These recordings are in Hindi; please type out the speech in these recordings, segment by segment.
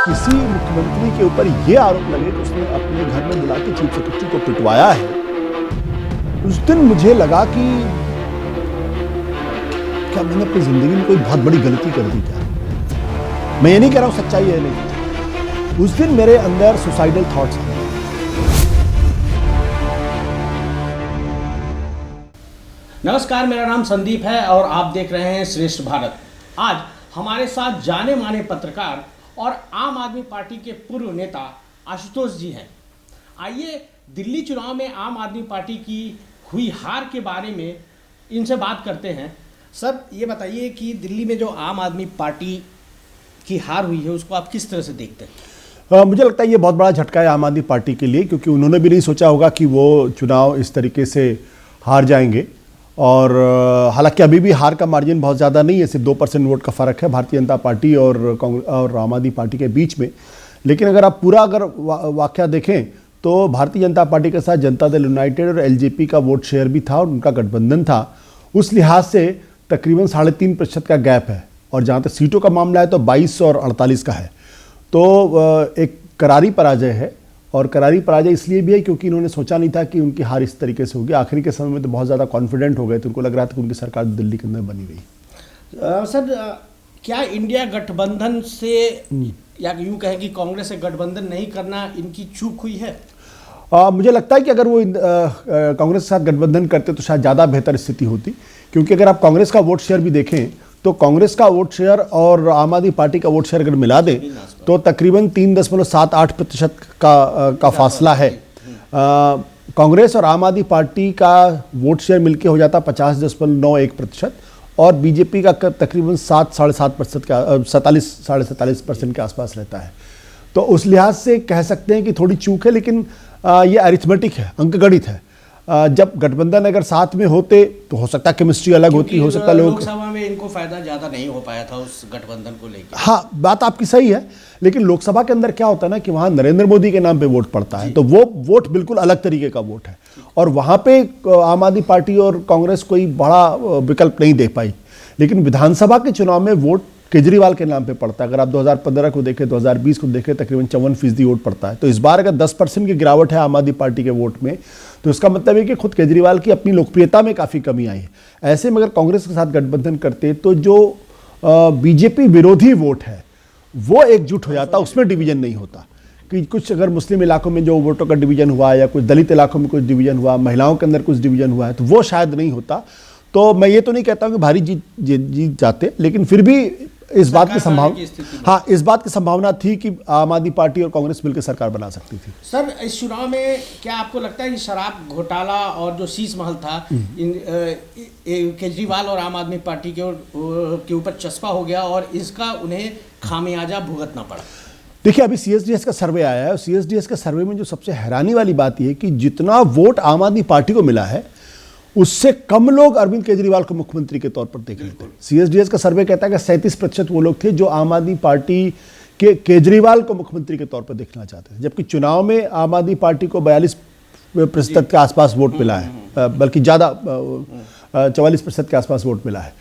किसी मुख्यमंत्री के ऊपर यह आरोप लगे कि उसने अपने घर में बुला के चीफ सेक्रेटरी को पिटवाया है, उस दिन मुझे लगा कि क्या मैंने अपनी जिंदगी में कोई बहुत बड़ी गलती कर दी क्या। मैं ये नहीं कह रहा हूं सच्चाई है नहीं, उस दिन मेरे अंदर सुसाइडल थॉट्स आए। नमस्कार, मेरा नाम संदीप है और आप देख रहे हैं श्रेष्ठ भारत। आज हमारे साथ जाने माने पत्रकार और आम आदमी पार्टी के पूर्व नेता आशुतोष जी हैं। आइए दिल्ली चुनाव में आम आदमी पार्टी की हुई हार के बारे में इनसे बात करते हैं। सर, ये बताइए कि दिल्ली में जो आम आदमी पार्टी की हार हुई है उसको आप किस तरह से देखते हैं? मुझे लगता है ये बहुत बड़ा झटका है आम आदमी पार्टी के लिए, क्योंकि उन्होंने भी नहीं सोचा होगा कि वो चुनाव इस तरीके से हार जाएंगे। और हालांकि अभी भी हार का मार्जिन बहुत ज़्यादा नहीं है, सिर्फ 2% वोट का फ़र्क है भारतीय जनता पार्टी और कांग्रेस और आम आदमी पार्टी के बीच में। लेकिन अगर आप पूरा वाकया देखें तो भारतीय जनता पार्टी के साथ जनता दल यूनाइटेड और एलजेपी का वोट शेयर भी था और उनका गठबंधन था। उस लिहाज से तकरीबन 3.5% का गैप है। और जहाँ तक सीटों का मामला है तो 22 और 48 का है। तो एक करारी पराजय है। और करारी पराजय इसलिए भी है क्योंकि इन्होंने सोचा नहीं था कि उनकी हार इस तरीके से होगी। आखिरी के समय में तो बहुत ज़्यादा कॉन्फिडेंट हो गए थे, उनको लग रहा था कि उनकी सरकार दिल्ली के अंदर बनी रही। सर, क्या इंडिया गठबंधन से या यूँ कहें कि कांग्रेस से गठबंधन नहीं करना इनकी चूक हुई है? मुझे लगता है कि अगर वो कांग्रेस के साथ गठबंधन करते तो शायद ज़्यादा बेहतर स्थिति होती, क्योंकि अगर आप कांग्रेस का वोट शेयर भी देखें तो कांग्रेस का वोट शेयर और आम आदमी पार्टी का वोट शेयर अगर मिला दें तो तकरीबन 3.78% का फासला है। कांग्रेस और आम आदमी पार्टी का वोट शेयर मिलके हो जाता 50.91% और बीजेपी का तकरीबन 7.5% का 47.47% के आसपास रहता है। तो उस लिहाज से कह सकते हैं कि थोड़ी चूक है, लेकिन ये अरिथमेटिक है, अंकगणित है। जब गठबंधन अगर साथ में होते तो हो सकता है केमिस्ट्री अलग होती, हो सकता लोग लोकसभा में इनको फायदा ज्यादा नहीं हो पाया था उस गठबंधन को लेकर। हाँ, बात आपकी सही है, लेकिन लोकसभा के अंदर क्या होता है ना कि वहां नरेंद्र मोदी के नाम पे वोट पड़ता है, तो वो वोट बिल्कुल अलग तरीके का वोट है और वहां पे आम आदमी पार्टी और कांग्रेस कोई बड़ा विकल्प नहीं दे पाई। लेकिन विधानसभा के चुनाव में वोट केजरीवाल के नाम पे पड़ता है। अगर आप 2015 को देखें, 2020 को देखें, तकरीबन 54% वोट पड़ता है। तो इस बार अगर 10% की गिरावट है आम आदमी पार्टी के वोट में, तो इसका मतलब है कि खुद केजरीवाल की अपनी लोकप्रियता में काफ़ी कमी आई है। ऐसे में अगर कांग्रेस के साथ गठबंधन करते तो जो बीजेपी विरोधी वोट है वो एकजुट हो जाता, उसमें डिवीजन नहीं होता। कि कुछ अगर मुस्लिम इलाकों में जो वोटों का डिवीजन हुआ या कुछ दलित इलाकों में कुछ डिवीजन हुआ, महिलाओं के अंदर कुछ डिवीजन हुआ है, तो वो शायद नहीं होता। तो मैं ये तो नहीं कहता हूँ कि भारी जीत जाते, लेकिन फिर भी इस बात की संभावना थी कि आम आदमी पार्टी और कांग्रेस मिलकर सरकार बना सकती थी। सर, इस चुनाव में क्या आपको लगता है कि शराब घोटाला और जो शीश महल था केजरीवाल और आम आदमी पार्टी के ऊपर चस्पा हो गया और इसका उन्हें खामियाजा भुगतना पड़ा? देखिए, अभी सीएसडीएस का सर्वे आया है और सीएसडीएस के सर्वे में जो सबसे हैरानी वाली बात यह है कि जितना वोट आम आदमी पार्टी को मिला है उससे कम लोग अरविंद केजरीवाल को मुख्यमंत्री के तौर पर देख रहे थे। सीएसडीएस का सर्वे कहता है कि 37% वो लोग थे जो आम आदमी पार्टी के केजरीवाल को मुख्यमंत्री के तौर पर देखना चाहते थे, जबकि चुनाव में आम आदमी पार्टी को 42% के आसपास वोट मिला है, बल्कि ज़्यादा 44% के आसपास वोट मिला है।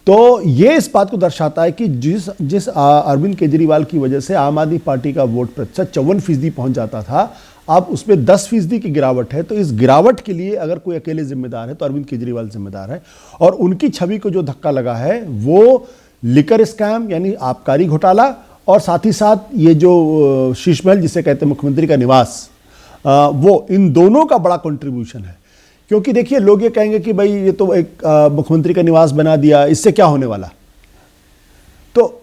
तो ये इस बात को दर्शाता है कि जिस अरविंद केजरीवाल की वजह से आम आदमी पार्टी का वोट प्रतिशत 54% पहुंच जाता था, अब उसमें 10% की गिरावट है। तो इस गिरावट के लिए अगर कोई अकेले जिम्मेदार है तो अरविंद केजरीवाल जिम्मेदार है। और उनकी छवि को जो धक्का लगा है वो लिकर स्कैम यानी आबकारी घोटाला और साथ ही साथ ये जो शीश महल जिसे कहते हैं मुख्यमंत्री का निवास, वो इन दोनों का बड़ा कंट्रीब्यूशन है। क्योंकि देखिए, लोग ये कहेंगे कि भाई ये तो एक मुख्यमंत्री का निवास बना दिया, इससे क्या होने वाला। तो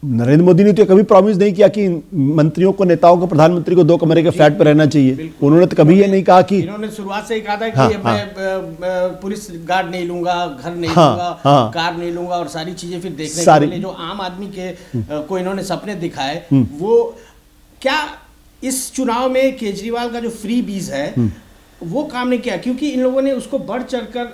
नरेंद्र मोदी ने तो कभी प्रॉमिस नहीं किया कि मंत्रियों को, नेताओं को, प्रधानमंत्री को 2 कमरे के फ्लैट पर रहना चाहिए। उन्होंने तो कभी ये नहीं कहा कि इन्होंने शुरुआत से ही कहा था कि मैं पुलिस गार्ड नहीं लूंगा, घर नहीं लूंगा, कार नहीं लूंगा और सारी चीजें फिर देखने के लिए जो आम आदमी के को इन्होंने सपने दिखाए, वो क्या इस चुनाव में केजरीवाल का जो फ्री बीज है वो काम नहीं किया? क्योंकि इन लोगों ने उसको बढ़ चढ़कर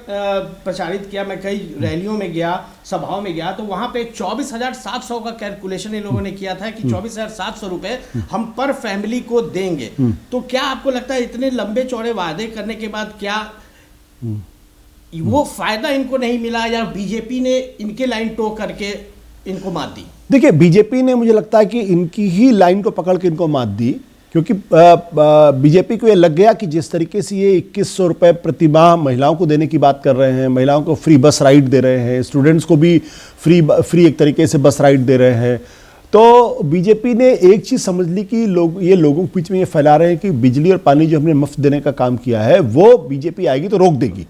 प्रचारित किया। मैं कई रैलियों में गया, सभाओं में गया, तो वहां पे 24,700 का कैलकुलेशन इन लोगों ने किया था कि 24,700 रुपए हम पर फैमिली को देंगे। तो क्या आपको लगता है इतने लंबे चौड़े वादे करने के बाद क्या वो फायदा इनको नहीं मिला या बीजेपी ने इनके लाइन टो करके इनको मात दी? देखिए, बीजेपी ने मुझे लगता है कि इनकी ही लाइन को पकड़ के इनको मात दी, क्योंकि बीजेपी को ये लग गया कि जिस तरीके से ये 2100 रुपये प्रतिमाह महिलाओं को देने की बात कर रहे हैं, महिलाओं को फ्री बस राइड दे रहे हैं, स्टूडेंट्स को भी फ्री एक तरीके से बस राइड दे रहे हैं, तो बीजेपी ने एक चीज़ समझ ली कि ये लोगों के बीच में ये फैला रहे हैं कि बिजली और पानी जो हमने मुफ्त देने का काम किया है वो बीजेपी आएगी तो रोक देगी।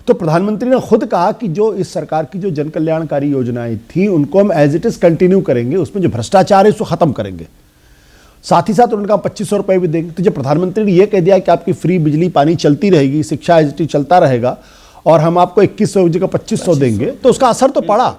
तो प्रधानमंत्री ने खुद कहा कि जो इस सरकार की जो जन कल्याणकारी योजनाएं थी उनको हम एज इट इज कंटिन्यू करेंगे, उसमें जो भ्रष्टाचार है उसको खत्म करेंगे, साथ ही साथ उनका 2500 रुपये भी देंगे। तो जब प्रधानमंत्री ने यह कह दिया कि आपकी फ्री बिजली पानी चलती रहेगी, शिक्षा एज इट इज चलता रहेगा और हम आपको 2100 की जगह 2500 देंगे, तो उसका असर तो पड़ा।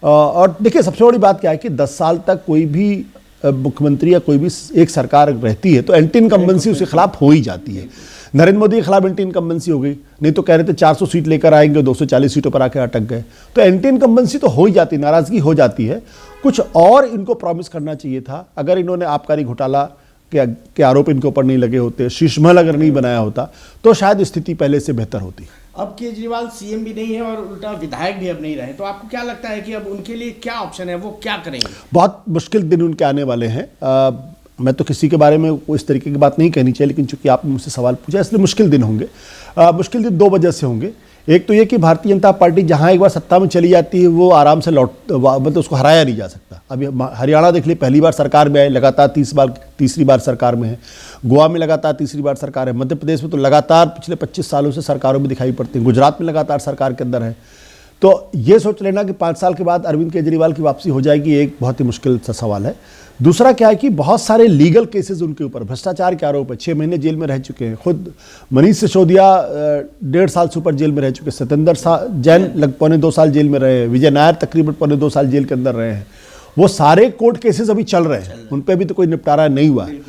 और देखिए, सबसे बड़ी बात क्या है कि 10 साल तक कोई भी मुख्यमंत्री या कोई भी एक सरकार रहती है तो एंटी इनकम्बेंसी उसके खिलाफ हो ही जाती है। नरेंद्र मोदी के खिलाफ एंटी इनकम्बेंसी हो गई, नहीं तो कह रहे थे 400 सीट लेकर आएंगे, 240 सीटों पर आके अटक गए। तो एंटी इनकम्बेंसी तो हो ही जाती है, नाराजगी हो जाती है। कुछ और इनको प्रॉमिस करना चाहिए था। अगर इन्होंने आबकारी घोटाला के आरोप इनके ऊपर नहीं लगे होते, शीश महल अगर नहीं बनाया होता, तो शायद स्थिति पहले से बेहतर होती। अब केजरीवाल सीएम भी नहीं है और उल्टा विधायक भी अब नहीं रहे, तो आपको क्या लगता है कि अब उनके लिए क्या ऑप्शन है, वो क्या करेंगे? बहुत मुश्किल दिन उनके आने वाले हैं। मैं तो किसी के बारे में इस तरीके की बात नहीं कहनी चाहिए, लेकिन चूंकि आपने मुझसे सवाल पूछा इसलिए मुश्किल दिन होंगे। मुश्किल दिन 2 वजह से होंगे। एक तो ये कि भारतीय जनता पार्टी जहां एक बार सत्ता में चली जाती है वो आराम से मतलब उसको हराया नहीं जा सकता। अभी हरियाणा देख लीजिए, पहली बार सरकार में आए, लगातार तीसरी बार सरकार में है। गोवा में लगातार तीसरी बार सरकार है। मध्य प्रदेश में तो लगातार पिछले 25 सालों से सरकारों में दिखाई पड़ती है। गुजरात में लगातार सरकार के अंदर है। तो ये सोच लेना कि 5 साल के बाद अरविंद केजरीवाल की वापसी हो जाएगी, एक बहुत ही मुश्किल सा सवाल है। दूसरा क्या है कि बहुत सारे लीगल केसेस उनके ऊपर, भ्रष्टाचार के आरोप है। 6 महीने जेल में रह चुके हैं। खुद मनीष सिसोदिया 1.5 साल से ऊपर जेल में रह चुके हैं। सत्येंद्र जैन लगभग 1.25 साल जेल में रहे हैं। विजय नायर तकरीबन 1.25 साल जेल के अंदर रहे हैं। वो सारे कोर्ट केसेस अभी चल रहे हैं, उन पर भी तो कोई निपटारा नहीं हुआ है।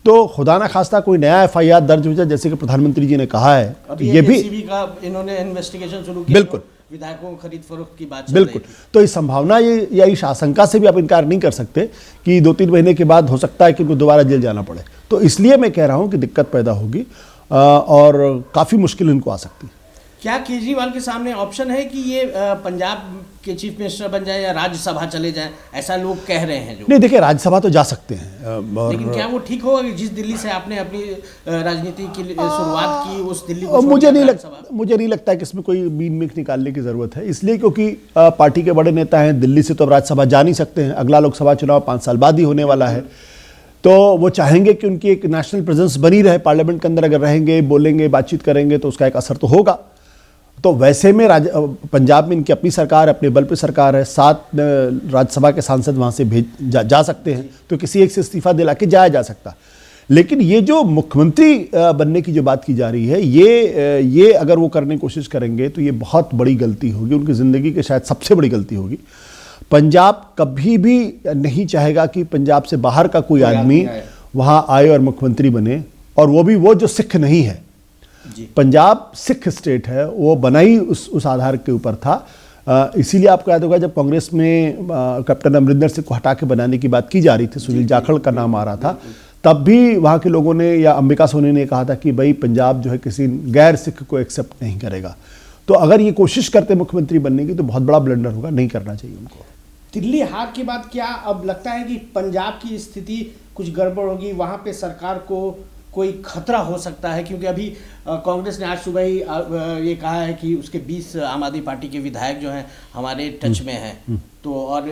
तो खुदा ना खास्ता कोई नया FIR दर्ज हो जाए, जैसे कि प्रधानमंत्री जी ने कहा है, ये भी का इन्होंने इन्वेस्टिगेशन शुरू किया। बिल्कुल, विधायकों को खरीद फरोख्त की बात बिल्कुल। तो इस संभावना ये या इस आशंका से भी आप इनकार नहीं कर सकते कि 2-3 महीने के बाद हो सकता है कि उनको दोबारा जेल जाना पड़े। तो इसलिए मैं कह रहा हूं कि दिक्कत पैदा होगी और काफ़ी मुश्किल इनको आ सकती है। क्या केजरीवाल के सामने ऑप्शन है कि ये पंजाब के चीफ मिनिस्टर बन जाए या राज्यसभा चले जाएं, ऐसा लोग कह रहे हैं? जो नहीं, देखिए, राज्यसभा तो जा सकते हैं, लेकिन क्या वो ठीक होगा कि जिस दिल्ली से आपने अपनी राजनीति की शुरुआत की उस दिल्ली को मुझे नहीं लगता कि इसमें कोई बीन मिक निकालने की जरूरत है। इसलिए क्योंकि पार्टी के बड़े नेता हैं, दिल्ली से तो अब राज्यसभा जा नहीं सकते हैं। अगला लोकसभा चुनाव 5 साल बाद ही होने वाला है। तो वो चाहेंगे कि उनकी एक नेशनल प्रेजेंस बनी रहे पार्लियामेंट के अंदर। अगर रहेंगे, बोलेंगे, बातचीत करेंगे तो उसका एक असर तो होगा। तो वैसे में पंजाब में इनकी अपनी सरकार है, अपने बल पे सरकार है। 7 राज्यसभा के सांसद वहाँ से जा सकते हैं, तो किसी एक से इस्तीफा दिला के जाया जा सकता। लेकिन ये जो मुख्यमंत्री बनने की जो बात की जा रही है, ये अगर वो करने की कोशिश करेंगे तो ये बहुत बड़ी गलती होगी, उनकी ज़िंदगी की शायद सबसे बड़ी गलती होगी। पंजाब कभी भी नहीं चाहेगा कि पंजाब से बाहर का कोई आदमी वहाँ आए और मुख्यमंत्री बने, और वो भी वो जो सिख नहीं है। पंजाब सिख स्टेट है, वो बना ही उस आधार के ऊपर था। इसीलिए आपको याद होगा जब कांग्रेस में कैप्टन अमरिंदर सिंह को हटा के बनाने की बात की जा रही थी, सुनील जाखड़ का नाम आ रहा था, तब भी वहाँ के लोगों ने या अंबिका सोनी ने कहा था कि भाई पंजाब जो है किसी गैर सिख को एक्सेप्ट नहीं करेगा। तो अगर ये कोशिश करते मुख्यमंत्री बनने की तो बहुत बड़ा ब्लंडर होगा, नहीं करना चाहिए उनको। दिल्ली हार के बाद क्या अब लगता है कि पंजाब की स्थिति कुछ गड़बड़ होगी, वहाँ पे सरकार को कोई खतरा हो सकता है? क्योंकि अभी कांग्रेस ने आज सुबह ही ये कहा है कि उसके 20 आम आदमी पार्टी के विधायक जो हैं हमारे टच में हैं। तो और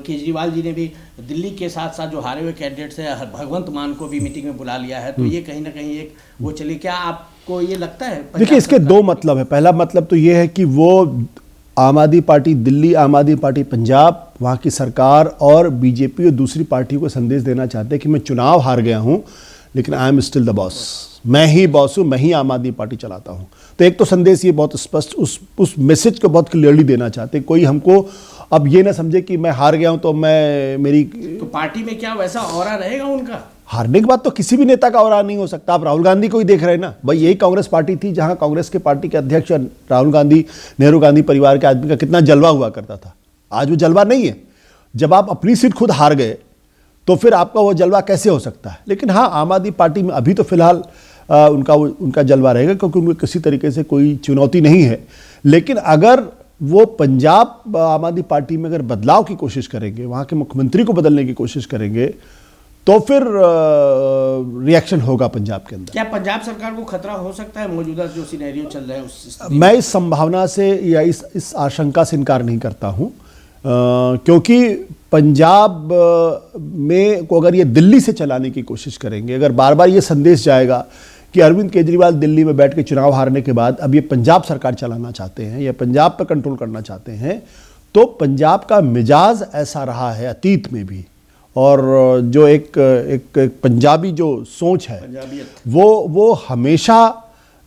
केजरीवाल जी ने भी दिल्ली के साथ साथ जो हारे हुए कैंडिडेट्स हैं भगवंत मान को भी मीटिंग में बुला लिया है। तो ये कहीं ना कहीं एक वो चले, क्या आपको ये लगता है? देखिए, इसके 2 मतलब है। पहला मतलब तो ये है कि वो आम आदमी पार्टी दिल्ली, आम आदमी पार्टी पंजाब, वहाँ की सरकार और बीजेपी और दूसरी पार्टियों को संदेश देना चाहते हैं कि मैं चुनाव हार गया हूँ लेकिन I am still the boss, मैं ही बॉस हूँ, मैं ही आम आदमी पार्टी चलाता हूँ। तो एक तो संदेश ये बहुत स्पष्ट उस मैसेज को बहुत क्लियरली देना चाहते हैं। कोई हमको अब ये ना समझे कि मैं हार गया हूँ तो तो पार्टी में क्या वैसा ऑरा रहेगा उनका? हारने के बाद तो किसी भी नेता का ऑरा नहीं हो सकता। आप राहुल गांधी को ही देख रहे हैं ना भाई, यही कांग्रेस पार्टी थी जहां कांग्रेस के पार्टी के अध्यक्ष राहुल गांधी, नेहरू गांधी परिवार के आदमी का कितना जलवा हुआ करता था। आज वो जलवा नहीं है। जब आप अपनी सीट खुद हार गए तो फिर आपका वो जलवा कैसे हो सकता है? लेकिन हाँ, आम आदमी पार्टी में अभी तो फिलहाल उनका जलवा रहेगा क्योंकि उनको किसी तरीके से कोई चुनौती नहीं है। लेकिन अगर वो पंजाब आम आदमी पार्टी में अगर बदलाव की कोशिश करेंगे, वहाँ के मुख्यमंत्री को बदलने की कोशिश करेंगे, तो फिर रिएक्शन होगा पंजाब के अंदर। क्या पंजाब सरकार को खतरा हो सकता है मौजूदा जो सिनेरियो चल रहा है उस स्थिति मैं इस संभावना से या इस आशंका से इनकार नहीं करता हूँ, क्योंकि पंजाब में को अगर ये दिल्ली से चलाने की कोशिश करेंगे, अगर बार बार ये संदेश जाएगा कि अरविंद केजरीवाल दिल्ली में बैठ के चुनाव हारने के बाद अब ये पंजाब सरकार चलाना चाहते हैं या पंजाब पर कंट्रोल करना चाहते हैं, तो पंजाब का मिजाज ऐसा रहा है अतीत में भी, और जो एक पंजाबी जो सोच है वो हमेशा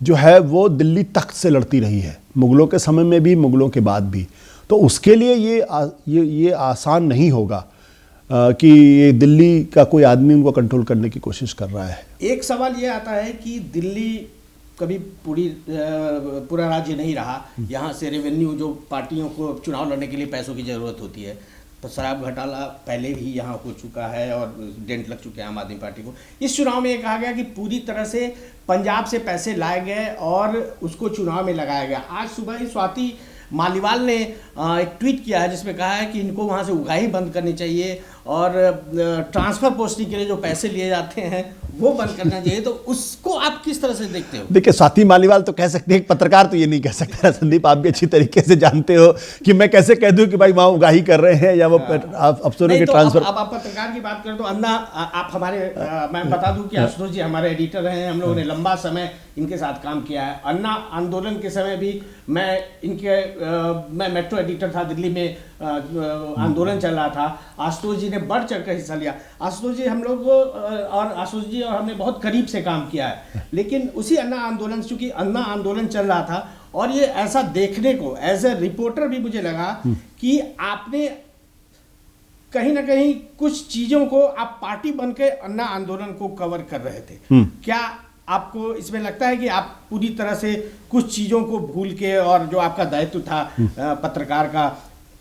जो है वो दिल्ली तख्त से लड़ती रही है, मुगलों के समय में भी, मुगलों के बाद भी। तो उसके लिए ये आसान नहीं होगा कि ये दिल्ली का कोई आदमी उनको कंट्रोल करने की कोशिश कर रहा है। एक सवाल ये आता है कि दिल्ली कभी पूरा राज्य नहीं रहा, यहाँ से रेवेन्यू जो पार्टियों को चुनाव लड़ने के लिए पैसों की ज़रूरत होती है, तो शराब घोटाला पहले भी यहाँ हो चुका है और डेंट लग चुके हैं आम आदमी पार्टी को। इस चुनाव में ये कहा गया कि पूरी तरह से पंजाब से पैसे लाए गए और उसको चुनाव में लगाया गया। आज सुबह ही स्वाति मालीवाल ने एक ट्वीट किया है जिसमें कहा है कि इनको वहाँ से उगाही बंद करनी चाहिए और ट्रांसफ़र पोस्टिंग के लिए जो पैसे लिए जाते हैं वो बंद करना चाहिए। तो उसको आप किस तरह से देखते हो? देखिए, स्वाति मालीवाल तो कह सकते हैं, एक पत्रकार तो ये नहीं कह सकता। संदीप, आप भी अच्छी तरीके से जानते हो कि मैं कैसे कह दूं कि भाई वहाँ उगाही कर रहे हैं या वो अफसरों के ट्रांसफर। अब आप पत्रकार की बात करें तो अन्ना, आप हमारे मैं बता दूं कि आशुतोष जी हमारे एडिटर हैं, हम लोगों ने लंबा समय इनके साथ काम किया है। अन्ना आंदोलन के समय भी मैं मेट्रो एडिटर था, दिल्ली में आंदोलन चल रहा था, आशुतोष जी ने बढ़ चढ़ कर हिस्सा लिया। आशुतोष जी हम लोग और आशुतोष जी और हमने बहुत करीब से काम किया है, लेकिन उसी अन्ना आंदोलन, चूंकि अन्ना आंदोलन चल रहा था और ये ऐसा देखने को एज ए रिपोर्टर भी मुझे लगा कि आपने कहीं ना कहीं कुछ चीजों को आप पार्टी बनकर अन्ना आंदोलन को कवर कर रहे थे। क्या आपको इसमें लगता है कि आप पूरी तरह से कुछ चीजों को भूल के, और जो आपका दायित्व था पत्रकार का,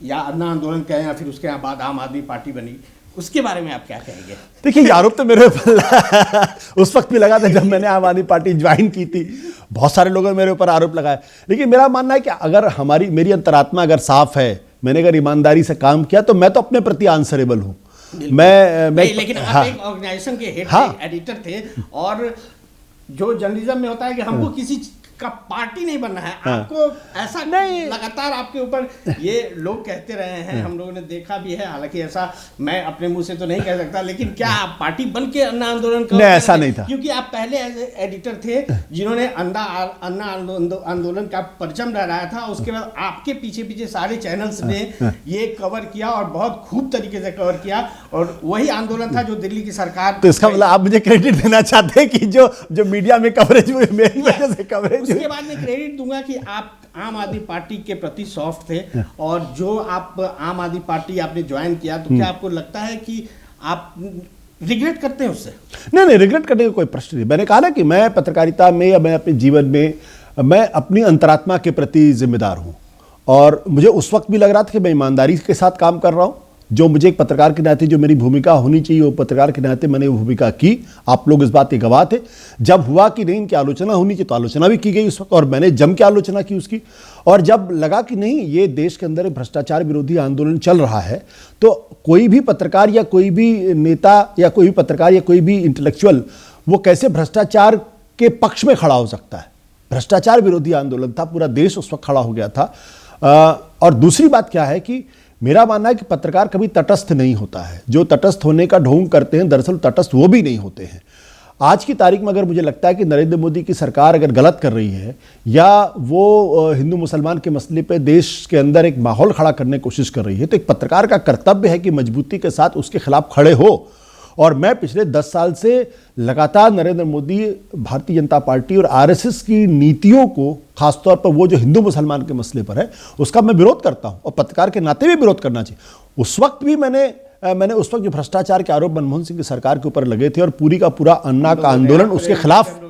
या अन्ना आंदोलन कहें या फिर उसके बाद आम आदमी पार्टी बनी, उसके बारे में आप क्या कहेंगे? देखिए, ये आरोप तो मेरे ऊपर उस वक्त भी लगा था जब मैंने आम आदमी पार्टी ज्वाइन की थी। बहुत सारे लोगों ने मेरे ऊपर आरोप लगाए, लेकिन मेरा मानना है कि अगर मेरी अंतरात्मा अगर साफ है, मैंने अगर ईमानदारी से काम किया, तो मैं तो अपने प्रति आंसरेबल हूँ। लेकिन आप एक ऑर्गेनाइजेशन के हेड थे, एडिटर थे, और जो जर्नलिज्म में होता है कि हमको किसी का पार्टी नहीं बनना है, आपको ऐसा नहीं, लगातार आपके ऊपर ये लोग कहते रहे हैं, हम लोगों ने देखा भी है। हालांकि ऐसा मैं अपने मुंह से तो नहीं कह सकता, लेकिन क्या आप पार्टी बन के अन्ना आंदोलन कर? नहीं, ऐसा नहीं था, क्योंकि आप पहले एडिटर थे जिन्होंने अन्ना आंदोलन का परचम लहराया था। उसके बाद आपके पीछे पीछे सारे चैनल्स ने ये कवर किया और बहुत खूब तरीके से कवर किया, और वही आंदोलन था जो दिल्ली की सरकार। तो इसका मतलब आप मुझे क्रेडिट देना चाहते हैं कि जो मीडिया में कवरेज हुई मेरी वजह से कवरेज। उसके बाद मैं क्रेडिट दूंगा कि आप आम आदमी पार्टी के प्रति सॉफ्ट थे, और जो आप आम आदमी पार्टी आपने ज्वाइन किया, तो क्या आपको लगता है कि आप रिग्रेट करते हैं उससे? नहीं, रिग्रेट करने का कोई प्रश्न नहीं। मैंने कहा ना कि मैं पत्रकारिता में या मैं अपने जीवन में मैं अपनी अंतरात्मा के प्रति जिम्मेदार हूं, और मुझे उस वक्त भी लग रहा था कि मैं ईमानदारी के साथ काम कर रहा हूं। जो मुझे एक पत्रकार के नाते जो मेरी भूमिका होनी चाहिए, वो पत्रकार के नाते मैंने वो भूमिका की। आप लोग इस बात के गवाह थे। जब हुआ कि नहीं, इनकी आलोचना होनी चाहिए, तो आलोचना भी की गई उस वक्त, और मैंने जम के आलोचना की उसकी। और जब लगा कि नहीं, ये देश के अंदर एक भ्रष्टाचार विरोधी आंदोलन चल रहा है, तो कोई भी पत्रकार या कोई भी नेता या कोई भी पत्रकार या कोई भी इंटेलेक्चुअल वो कैसे भ्रष्टाचार के पक्ष में खड़ा हो सकता है? भ्रष्टाचार विरोधी आंदोलन था, पूरा देश उस वक्त खड़ा हो गया था। और दूसरी बात क्या है कि मेरा मानना है कि पत्रकार कभी तटस्थ नहीं होता है। जो तटस्थ होने का ढोंग करते हैं, दरअसल तटस्थ वो भी नहीं होते हैं। आज की तारीख में अगर मुझे लगता है कि नरेंद्र मोदी की सरकार अगर गलत कर रही है, या वो हिंदू मुसलमान के मसले पे देश के अंदर एक माहौल खड़ा करने की कोशिश कर रही है, तो एक पत्रकार का कर्तव्य है कि मजबूती के साथ उसके खिलाफ खड़े हो। और मैं पिछले 10 साल से लगातार नरेंद्र मोदी, भारतीय जनता पार्टी और आरएसएस की नीतियों को, खासतौर पर वो जो हिंदू मुसलमान के मसले पर है, उसका मैं विरोध करता हूं, और पत्रकार के नाते भी विरोध करना चाहिए। उस वक्त भी मैंने उस वक्त जो भ्रष्टाचार के आरोप मनमोहन सिंह की सरकार के ऊपर लगे थे, और पूरी का पूरा अन्ना का आंदोलन उसके खिलाफ,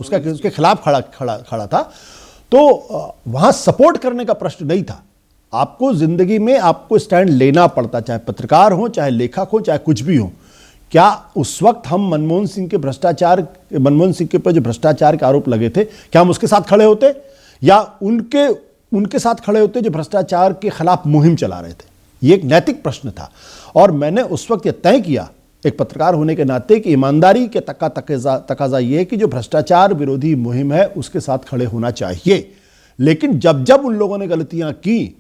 उसके खिलाफ खड़ा था, तो वहां सपोर्ट करने का प्रश्न नहीं था। आपको जिंदगी में आपको स्टैंड लेना पड़ता, चाहे पत्रकार हो, चाहे लेखक हो, चाहे कुछ भी हो। क्या उस वक्त हम मनमोहन सिंह के ऊपर जो भ्रष्टाचार के आरोप लगे थे, क्या हम उसके साथ खड़े होते, या उनके उनके साथ खड़े होते जो भ्रष्टाचार के खिलाफ मुहिम चला रहे थे। ये एक नैतिक प्रश्न था और मैंने उस वक्त यह तय किया एक पत्रकार होने के नाते कि ईमानदारी के तकाजा ये है कि जो भ्रष्टाचार विरोधी मुहिम है उसके साथ खड़े होना चाहिए। लेकिन जब जब उन लोगों ने गलतियां की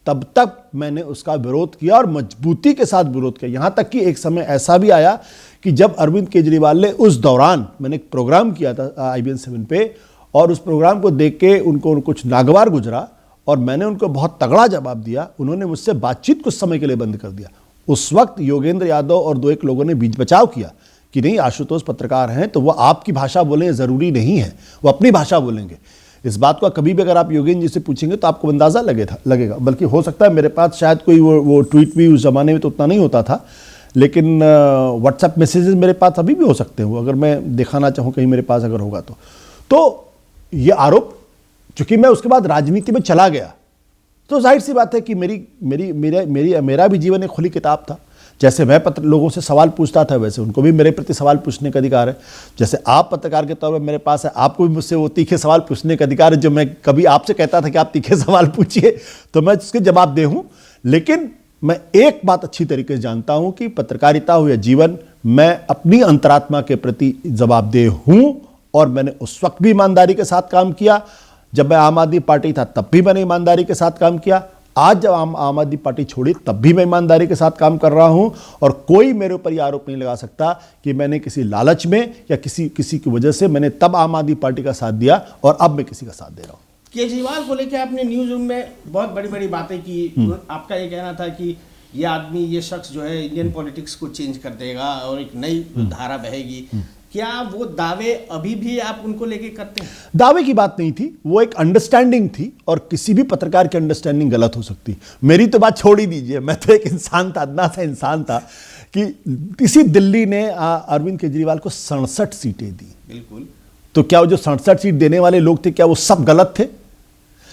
तब तक मैंने उसका विरोध किया और मजबूती के साथ विरोध किया। यहां तक कि एक समय ऐसा भी आया कि जब अरविंद केजरीवाल ने उस दौरान मैंने एक प्रोग्राम किया था IBN 7 पे और उस प्रोग्राम को देख के उनको कुछ नागवार गुजरा और मैंने उनको बहुत तगड़ा जवाब दिया। उन्होंने मुझसे बातचीत कुछ समय के लिए बंद कर दिया। उस वक्त योगेंद्र यादव और 2-1 लोगों ने बीच बचाव किया कि नहीं, आशुतोष पत्रकार हैं तो वो आपकी भाषा बोलें ज़रूरी नहीं है, वो अपनी भाषा बोलेंगे। इस बात को कभी भी अगर आप योगेंद्र जी से पूछेंगे तो आपको अंदाज़ा लगेगा। बल्कि हो सकता है मेरे पास शायद कोई वो ट्वीट भी उस ज़माने में तो उतना नहीं होता था, लेकिन व्हाट्सएप मैसेजेस मेरे पास अभी भी हो सकते हैं, अगर मैं दिखाना चाहूँ कहीं मेरे पास अगर होगा तो ये आरोप, चूंकि मैं उसके बाद राजनीति में चला गया तो जाहिर सी बात है कि मेरा भी जीवन एक खुली किताब था। जैसे मैं लोगों से सवाल पूछता था वैसे उनको भी मेरे प्रति सवाल पूछने का अधिकार है। जैसे आप पत्रकार के तौर पर मेरे पास है, आपको भी मुझसे वो तीखे सवाल पूछने का अधिकार है। जो मैं कभी आपसे कहता था कि आप तीखे सवाल पूछिए तो मैं उसके जवाब दे हूँ। लेकिन मैं एक बात अच्छी तरीके से जानता हूँ कि पत्रकारिता हो या जीवन, मैं अपनी अंतरात्मा के प्रति जवाबदेह हूँ और मैंने उस वक्त भी ईमानदारी के साथ काम किया। जब मैं आम आदमी पार्टी था तब भी मैंने ईमानदारी के साथ काम किया। आज जब आम आदमी पार्टी छोड़ी तब भी मैं ईमानदारी के साथ काम कर रहा हूं और कोई मेरे ऊपर यह आरोप नहीं लगा सकता कि मैंने किसी लालच में या किसी की वजह से मैंने तब आम आदमी पार्टी का साथ दिया और अब मैं किसी का साथ दे रहा हूं। केजरीवाल को लेकर आपने न्यूज रूम में बहुत बड़ी बड़ी बातें की। आपका ये कहना था कि ये आदमी, ये शख्स जो है इंडियन पॉलिटिक्स को चेंज कर देगा और एक नई धारा बहेगी। क्या वो दावे अभी भी आप उनको लेके करते हैं? दावे की बात नहीं थी, वो एक अंडरस्टैंडिंग थी और किसी भी पत्रकार की अंडरस्टैंडिंग गलत हो सकती। मेरी तो बात छोड़ ही दीजिए, मैं तो एक इंसान था, अदना सा इंसान था कि इसी दिल्ली ने अरविंद केजरीवाल को 67 सीटें दी। बिल्कुल। तो क्या वो जो 67 सीट देने वाले लोग थे क्या वो सब गलत थे?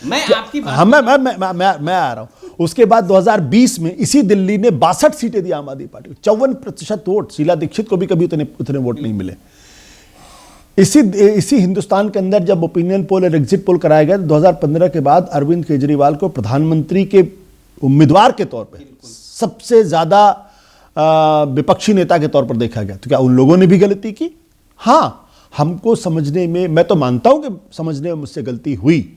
मैं आपकी बात, हाँ, मैं आ रहा हूं। उसके बाद 2020 में इसी दिल्ली ने 62 सीटें दी आम आदमी पार्टी को, 54% वोट। शीला दीक्षित को भी कभी उतने वोट नहीं मिले। इसी हिंदुस्तान के अंदर जब ओपिनियन पोल और एग्जिट पोल कराया गया 2015 के बाद अरविंद केजरीवाल को प्रधानमंत्री के उम्मीदवार के तौर पर सबसे ज्यादा विपक्षी नेता के तौर पर देखा गया। तो क्या उन लोगों ने भी गलती की? हाँ, हमको समझने में, मैं तो मानता हूं कि समझने में मुझसे गलती हुई,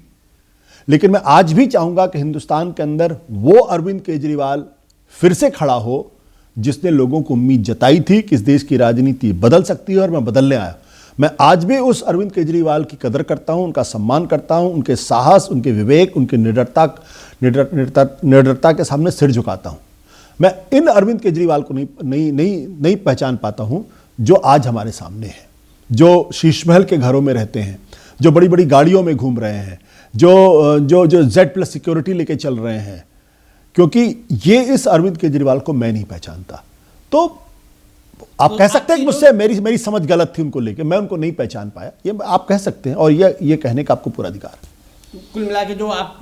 लेकिन मैं आज भी चाहूंगा कि हिंदुस्तान के अंदर वो अरविंद केजरीवाल फिर से खड़ा हो जिसने लोगों को उम्मीद जताई थी कि इस देश की राजनीति बदल सकती है और मैं बदलने आया। मैं आज भी उस अरविंद केजरीवाल की कदर करता हूं, उनका सम्मान करता हूं, उनके साहस, उनके विवेक, उनके निडरता के सामने सिर झुकाता हूं। मैं इन अरविंद केजरीवाल को नहीं पहचान पाता हूं जो आज हमारे सामने है, जो शीश महल के घरों में रहते हैं, जो बड़ी बड़ी गाड़ियों में घूम रहे हैं, जो Z+ सिक्योरिटी लेके चल रहे हैं, क्योंकि ये इस अरविंद केजरीवाल को मैं नहीं पहचानता। तो आप कह सकते हैं कि मुझसे मेरी समझ गलत थी उनको लेके, मैं उनको नहीं पहचान पाया, ये आप कह सकते हैं और ये कहने का आपको पूरा अधिकार है। कुल मिला के जो आप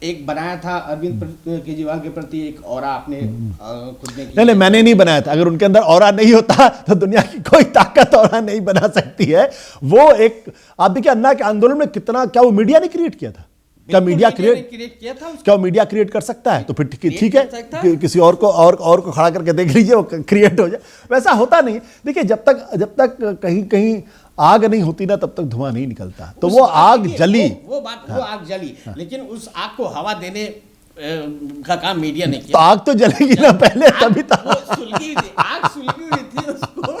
एक बनाया था अरविंद केजरीवाल के प्रति एक ऑरा आपने खुद ने नहीं, मैंने नहीं बनाया था। अगर उनके अंदर ऑरा नहीं होता तो दुनिया की कोई ताकत ऑरा नहीं बना सकती है। वो एक, आप देखिए अन्ना के आंदोलन में कितना, क्या वो मीडिया ने क्रिएट किया था? क्या मीडिया क्रिएट किया था? क्या वो मीडिया क्रिएट कर सकता है? तो फिर ठीक है, किसी और को खड़ा करके देख लीजिए, वो क्रिएट हो जाए। वैसा होता नहीं। देखिए, जब तक कहीं आग नहीं होती ना तब तक धुआं नहीं निकलता। तो वो आग जली, वो आग जली, लेकिन उस आग को हवा देने का काम मीडिया ने किया। तो आग तो जलेगी ना पहले, तभी तो आग सुलगी हुई थी, उसको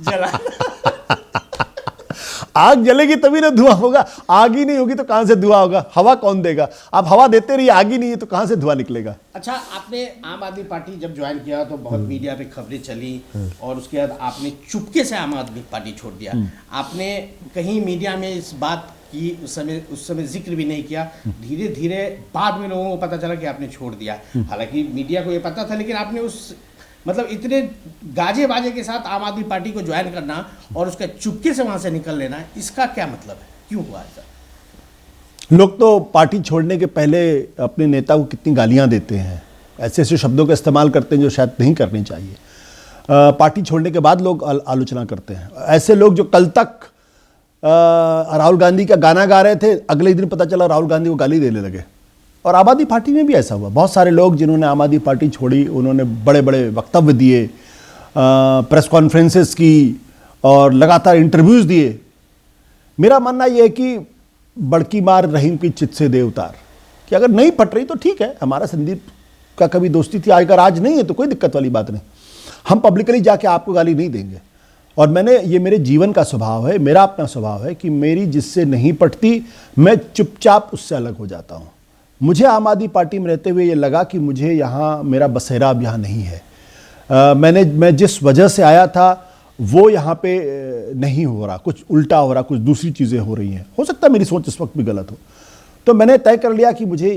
जला। आग जलेगी तभी ना धुआं होगा। आग ही नहीं होगी तो कहां से धुआं होगा? हवा कौन देगा? आप हवा देते रहिए, आग ही नहीं है तो कहां से धुआं निकलेगा? अच्छा, आपने आम आदमी पार्टी जब ज्वाइन किया तो बहुत मीडिया पे खबरें चली और उसके बाद आपने चुपके से आम आदमी पार्टी छोड़ दिया। आपने कहीं मीडिया में इस बात की उस समय जिक्र भी नहीं किया। धीरे धीरे बाद में लोगों को पता चला कि आपने छोड़ दिया। हालांकि मीडिया को ये पता था, लेकिन आपने मतलब इतने गाजे बाजे के साथ आम आदमी पार्टी को ज्वाइन करना और उसका चुपके से वहां से निकल लेना, इसका क्या मतलब है? क्यों हुआ ऐसा? लोग तो पार्टी छोड़ने के पहले अपने नेता को कितनी गालियां देते हैं, ऐसे ऐसे शब्दों का इस्तेमाल करते हैं जो शायद नहीं करनी चाहिए। पार्टी छोड़ने के बाद लोग आलोचना करते हैं। ऐसे लोग जो कल तक राहुल गांधी का गाना गा रहे थे, अगले दिन पता चला राहुल गांधी को गाली देने लगे। और आम आदमी पार्टी में भी ऐसा हुआ। बहुत सारे लोग जिन्होंने आम आदमी पार्टी छोड़ी, उन्होंने बड़े बड़े वक्तव्य दिए, प्रेस कॉन्फ्रेंसेस की और लगातार इंटरव्यूज़ दिए। मेरा मानना यह है कि बड़की मार रहीम की चित से दे उतार, कि अगर नहीं पट रही तो ठीक है, हमारा संदीप का कभी दोस्ती थी, अगर आज नहीं है तो कोई दिक्कत वाली बात नहीं, हम पब्लिकली जाके आपको गाली नहीं देंगे। और ये मेरे जीवन का स्वभाव है, मेरा अपना स्वभाव है कि मेरी जिससे नहीं पटती मैं चुपचाप उससे अलग हो जाता हूँ। मुझे आम आदमी पार्टी में रहते हुए ये लगा कि मुझे यहाँ मेरा बसेरा अब यहाँ नहीं है। मैं जिस वजह से आया था वो यहाँ पे नहीं हो रहा, कुछ उल्टा हो रहा, कुछ दूसरी चीज़ें हो रही हैं। हो सकता है मेरी सोच इस वक्त भी गलत हो। तो मैंने तय कर लिया कि मुझे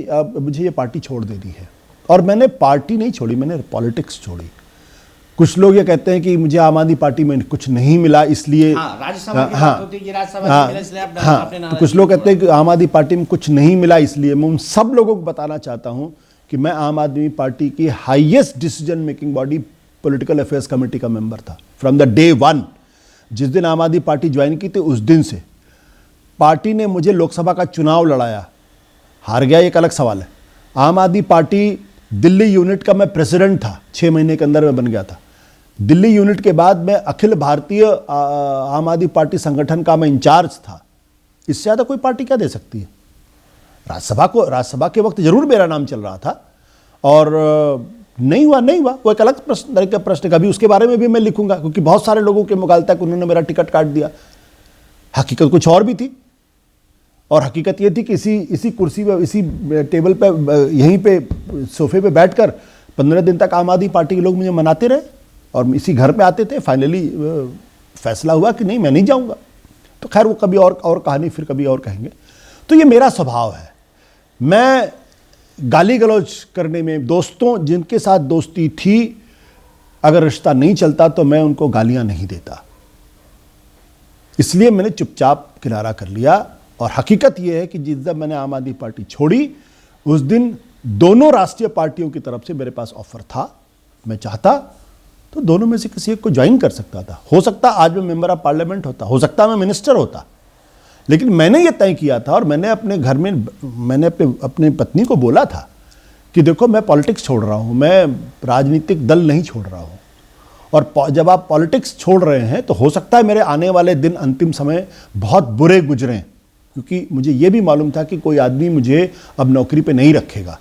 ये पार्टी छोड़ देनी है। और मैंने पार्टी नहीं छोड़ी, मैंने पॉलिटिक्स छोड़ी। कुछ लोग ये कहते हैं कि मुझे आम आदमी पार्टी में कुछ नहीं मिला इसलिए, कुछ लोग कहते हैं कि आम आदमी पार्टी में कुछ नहीं मिला इसलिए। मैं उन सब लोगों को बताना चाहता हूँ कि मैं आम आदमी पार्टी की highest decision making body political affairs committee का मेंबर था फ्रॉम द डे वन। जिस दिन आम आदमी पार्टी ज्वाइन की थी उस दिन से पार्टी ने मुझे लोकसभा का चुनाव लड़ाया, हार गया एक अलग सवाल है। आम आदमी पार्टी दिल्ली यूनिट का मैं प्रेसिडेंट था, 6 महीने के अंदर मैं बन गया था। दिल्ली यूनिट के बाद मैं अखिल भारतीय आम आदमी पार्टी संगठन का मैं इंचार्ज था। इससे ज़्यादा कोई पार्टी क्या दे सकती है? राज्यसभा के वक्त जरूर मेरा नाम चल रहा था और नहीं हुआ वो एक अलग प्रश्न, कभी उसके बारे में भी मैं लिखूंगा, क्योंकि बहुत सारे लोगों के मुगालता कि उन्होंने मेरा टिकट काट दिया। हकीकत कुछ और भी थी, और हकीकत ये थी कि इसी कुर्सी पे, इसी टेबल पे, यहीं पे सोफे पे बैठकर 15 दिन तक आम आदमी पार्टी के लोग मुझे मनाते रहे और इसी घर पे आते थे। फाइनली फैसला हुआ कि नहीं, मैं नहीं जाऊंगा। तो खैर वो कभी और कहानी, फिर कभी और कहेंगे। तो ये मेरा स्वभाव है। मैं गाली गलौज करने में, दोस्तों जिनके साथ दोस्ती थी, अगर रिश्ता नहीं चलता तो मैं उनको गालियां नहीं देता। इसलिए मैंने चुपचाप किनारा कर लिया। और हकीकत यह है कि जिस दिन मैंने आम आदमी पार्टी छोड़ी उस दिन दोनों राष्ट्रीय पार्टियों की तरफ से मेरे पास ऑफर था। मैं चाहता तो दोनों में से किसी एक को ज्वाइन कर सकता था। हो सकता आज मैं मेंबर ऑफ पार्लियामेंट होता, हो सकता मैं मिनिस्टर होता। लेकिन मैंने ये तय किया था और मैंने अपने घर में अपनी पत्नी को बोला था कि देखो मैं पॉलिटिक्स छोड़ रहा हूँ, मैं राजनीतिक दल नहीं छोड़ रहा हूँ। और जब आप पॉलिटिक्स छोड़ रहे हैं तो हो सकता है मेरे आने वाले दिन, अंतिम समय बहुत बुरे गुजरें, क्योंकि मुझे ये भी मालूम था कि कोई आदमी मुझे अब नौकरी पे नहीं रखेगा।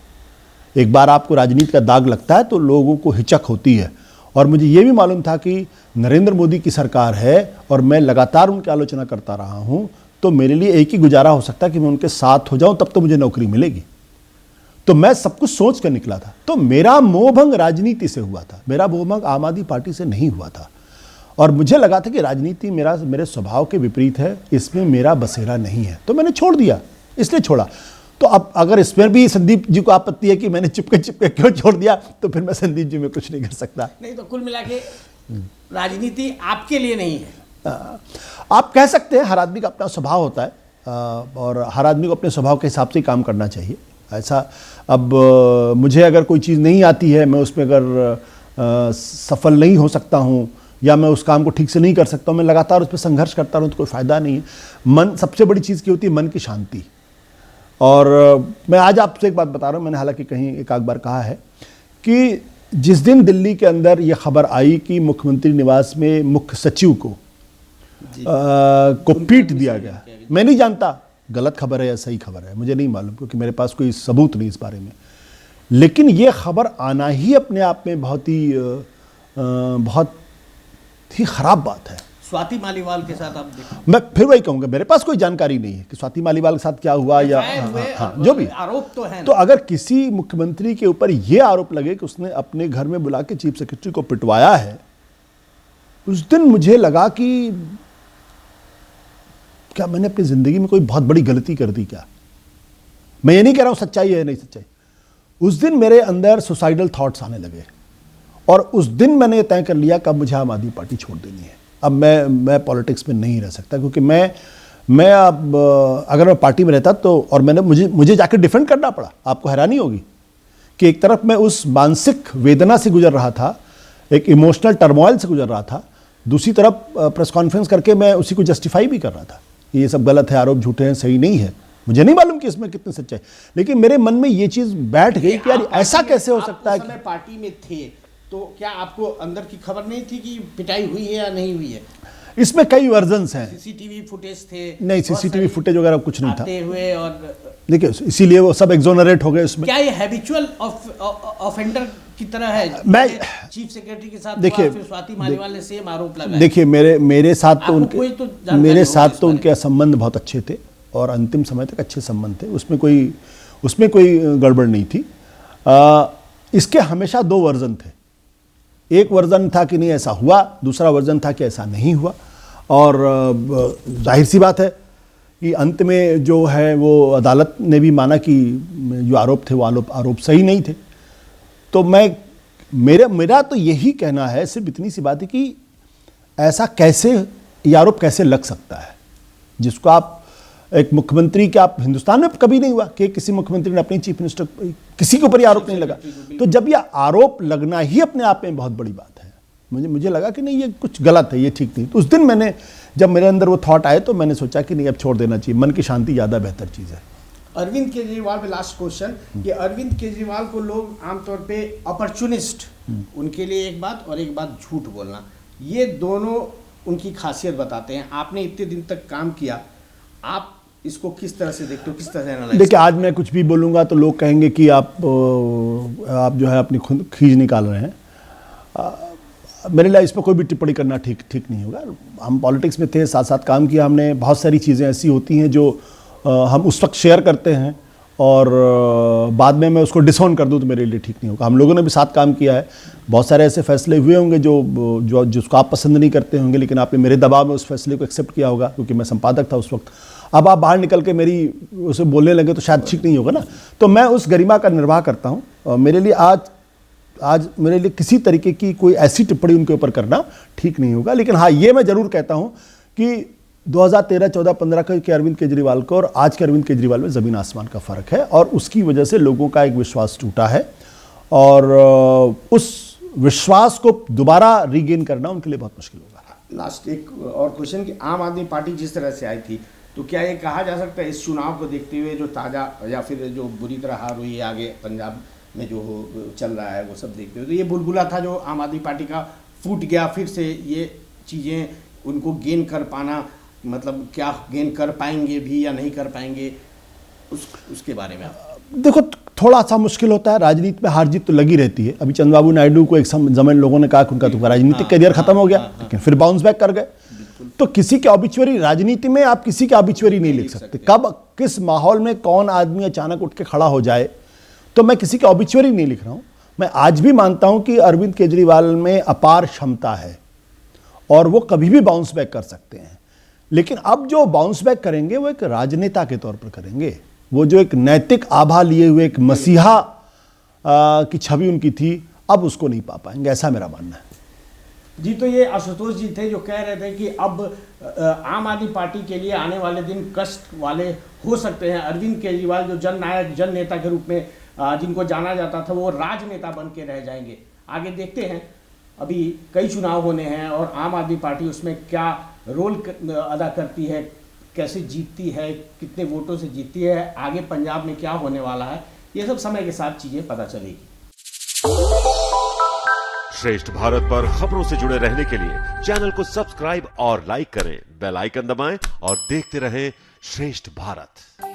एक बार आपको राजनीति का दाग लगता है तो लोगों को हिचक होती है। और मुझे ये भी मालूम था कि नरेंद्र मोदी की सरकार है और मैं लगातार उनकी आलोचना करता रहा हूँ, तो मेरे लिए एक ही गुजारा हो सकता है कि मैं उनके साथ हो जाऊँ, तब तो मुझे नौकरी मिलेगी। तो मैं सब कुछ सोच कर निकला था। तो मेरा मोहभंग राजनीति से हुआ था, मेरा मोहभंग आम आदमी पार्टी से नहीं हुआ था। और मुझे लगा था कि राजनीति मेरे स्वभाव के विपरीत है, इसमें मेरा बसेरा नहीं है, तो मैंने छोड़ दिया, इसलिए छोड़ा। तो अब अगर इसमें भी संदीप जी को आपत्ति है कि मैंने चिपके क्यों छोड़ दिया, तो फिर मैं संदीप जी में कुछ नहीं कर सकता। नहीं तो कुल मिला के राजनीति आपके लिए नहीं है। आप कह सकते हैं, हर आदमी का अपना स्वभाव होता है और हर आदमी को अपने स्वभाव के हिसाब से ही काम करना चाहिए। ऐसा अब मुझे अगर कोई चीज़ नहीं आती है, मैं उसमें अगर सफल नहीं हो सकता हूँ या मैं उस काम को ठीक से नहीं कर सकता हूँ, मैं लगातार उस पर संघर्ष करता रहूँ तो कोई फ़ायदा नहीं है। मन, सबसे बड़ी चीज़ क्या होती है? मन की शांति। और मैं आज आपसे एक बात बता रहा हूँ, मैंने हालांकि कहीं एक आध बार कहा है कि जिस दिन दिल्ली के अंदर ये खबर आई कि मुख्यमंत्री निवास में मुख्य सचिव को पीट दिया गया, मैं नहीं जानता गलत खबर है या सही खबर है, मुझे नहीं मालूम, क्योंकि मेरे पास कोई सबूत नहीं इस बारे में। लेकिन ये खबर आना ही अपने आप में बहुत ही खराब बात है। स्वाति मालीवाल के साथ आप देखें, मैं फिर वही कहूंगा, मेरे पास कोई जानकारी नहीं है कि स्वाति मालीवाल के साथ क्या हुआ या जो भी आरोप तो है। तो अगर किसी मुख्यमंत्री के ऊपर यह आरोप लगे कि उसने अपने घर में बुला के चीफ सेक्रेटरी को पिटवाया है, उस दिन मुझे लगा कि क्या मैंने अपनी जिंदगी में कोई बहुत बड़ी गलती कर दी क्या। मैं ये नहीं कह रहा हूं सच्चाई है नहीं सच्चाई, उस दिन मेरे अंदर सुसाइडल थॉट्स आने लगे और उस दिन मैंने तय कर लिया कि अब मुझे आम आदमी पार्टी छोड़ देनी है। अब मैं पॉलिटिक्स में नहीं रह सकता, क्योंकि मैं अब अगर मैं पार्टी में रहता तो, और मुझे जाकर डिफेंड करना पड़ा। आपको हैरानी होगी कि एक तरफ मैं उस मानसिक वेदना से गुजर रहा था, एक इमोशनल टर्मोइल से गुजर रहा था, दूसरी तरफ प्रेस कॉन्फ्रेंस करके मैं उसी को जस्टिफाई भी कर रहा था कि ये सब गलत है, आरोप झूठे हैं, सही नहीं है, मुझे नहीं मालूम कि इसमें कितनी सच्चाई, लेकिन मेरे मन में ये चीज बैठ गई कि यार ऐसा कैसे हो सकता है। कि पार्टी में थे तो क्या आपको अंदर की खबर नहीं थी कि पिटाई हुई है या नहीं हुई है? इसमें कई वर्जन्स हैं। सीसीटीवी फुटेज थे? नहीं, सीसीटीवी फुटेज वगैरह कुछ नहीं था हुए, और देखिए इसीलिए वो सब एक्सोनरेट हो गए उसमें। क्या ये हैबिचुअल ऑफेंडर की तरह है? मैं चीफ सेक्रेटरी के साथ देखिए, फिर स्वाति मालीवाल ने सेम आरोप लगाया। देखिए मेरे साथ तो उनके संबंध बहुत अच्छे थे और अंतिम समय तक अच्छे संबंध थे, उसमें कोई गड़बड़ नहीं थी। इसके हमेशा दो वर्जन थे। एक वर्जन था कि नहीं ऐसा हुआ, दूसरा वर्जन था कि ऐसा नहीं हुआ। और जाहिर सी बात है कि अंत में जो है वो अदालत ने भी माना कि जो आरोप थे वो आरोप सही नहीं थे। तो मेरा तो यही कहना है, सिर्फ इतनी सी बात है कि ऐसा कैसे ये आरोप कैसे लग सकता है, जिसको आप एक मुख्यमंत्री के, आप हिंदुस्तान में कभी नहीं हुआ कि किसी मुख्यमंत्री ने अपनी चीफ मिनिस्टर किसी के ऊपर आरोप नहीं लगा। तो जब यह आरोप लगना ही अपने आप में बहुत बड़ी बात है, मुझे लगा कि नहीं ये कुछ गलत है, ये ठीक नहीं। तो उस दिन जब मेरे अंदर वो थॉट आए तो मैंने सोचा कि नहीं अब छोड़ देना चाहिए, मन की शांति ज़्यादा बेहतर चीज़ है। अरविंद केजरीवाल पे लास्ट क्वेश्चन, कि अरविंद केजरीवाल को लोग आमतौर पे अपॉर्चुनिस्ट, उनके लिए एक बात और एक बात झूठ बोलना, ये दोनों उनकी खासियत बताते हैं। आपने इतने दिन तक काम किया, आप इसको किस तरह से देखते हो, किस तरह से एनालाइज? देखिए आज मैं कुछ भी बोलूँगा तो लोग कहेंगे कि आप जो है अपनी खींच निकाल रहे हैं। मेरे लिए इस पर कोई भी टिप्पणी करना ठीक नहीं होगा। हम पॉलिटिक्स में थे, साथ साथ काम किया हमने। बहुत सारी चीज़ें ऐसी होती हैं जो हम उस वक्त शेयर करते हैं और बाद में मैं उसको डिसऑन कर दूं तो मेरे लिए ठीक नहीं होगा। हम लोगों ने भी साथ काम किया है, बहुत सारे ऐसे फैसले हुए होंगे जो जिसको आप पसंद नहीं करते होंगे, लेकिन आपने मेरे दबाव में उस फैसले को एक्सेप्ट किया होगा क्योंकि मैं संपादक था उस वक्त। अब आप बाहर निकल के मेरी उसे बोलने लगे तो शायद ठीक नहीं होगा ना। तो मैं उस गरिमा का निर्वाह करता हूँ और मेरे लिए आज मेरे लिए किसी तरीके की कोई ऐसी टिप्पणी उनके ऊपर करना ठीक नहीं होगा। लेकिन हाँ, ये मैं ज़रूर कहता हूँ कि 2013, 14, 15 के अरविंद केजरीवाल को और आज के अरविंद केजरीवाल में ज़मीन आसमान का फ़र्क है और उसकी वजह से लोगों का एक विश्वास टूटा है और उस विश्वास को दोबारा रीगेन करना उनके लिए बहुत मुश्किल होगा। लास्ट एक और क्वेश्चन, कि आम आदमी पार्टी जिस तरह से आई थी, तो क्या ये कहा जा सकता है इस चुनाव को देखते हुए जो ताज़ा या फिर जो बुरी तरह हार हुई है आगे पंजाब में जो चल रहा है वो सब देखते हुए, तो ये बुलबुला था जो आम आदमी पार्टी का फूट गया, फिर से ये चीज़ें उनको गेन कर पाना, मतलब क्या गेन कर पाएंगे भी या नहीं कर पाएंगे, उसके बारे में आप? देखो थोड़ा सा मुश्किल होता है, राजनीति में हार जीत तो लगी रहती है। अभी चंद्रबाबू नायडू को एक समय लोगों ने कहा कि उनका तो राजनीतिक करियर खत्म हो गया, लेकिन फिर बाउंस बैक कर गए। तो किसी के ऑबिचुअरी, राजनीति में आप किसी के ऑबिचुअरी नहीं लिख सकते, कब किस माहौल में कौन आदमी अचानक उठ के खड़ा हो जाए। तो मैं किसी के ऑबिचुअरी नहीं लिख रहा हूं। मैं आज भी मानता हूं कि अरविंद केजरीवाल में अपार क्षमता है और वो कभी भी बाउंस बैक कर सकते हैं, लेकिन अब जो बाउंस बैक करेंगे वो एक राजनेता के तौर पर करेंगे। वो जो एक नैतिक आभा लिए हुए एक मसीहा की छवि उनकी थी, अब उसको नहीं पा पाएंगे, ऐसा मेरा मानना है। जी, तो ये आशुतोष जी थे जो कह रहे थे कि अब आम आदमी पार्टी के लिए आने वाले दिन कष्ट वाले हो सकते हैं। अरविंद केजरीवाल जो जननायक, जन नेता के रूप में जिनको जाना जाता था, वो राजनेता बन के रह जाएंगे। आगे देखते हैं, अभी कई चुनाव होने हैं और आम आदमी पार्टी उसमें क्या रोल अदा करती है, कैसे जीतती है, कितने वोटों से जीतती है, आगे पंजाब में क्या होने वाला है, ये सब समय के साथ चीजें पता चलेगी। श्रेष्ठ भारत पर खबरों से जुड़े रहने के लिए चैनल को सब्सक्राइब और लाइक करें, बेल आइकन दबाएं और देखते रहें श्रेष्ठ भारत।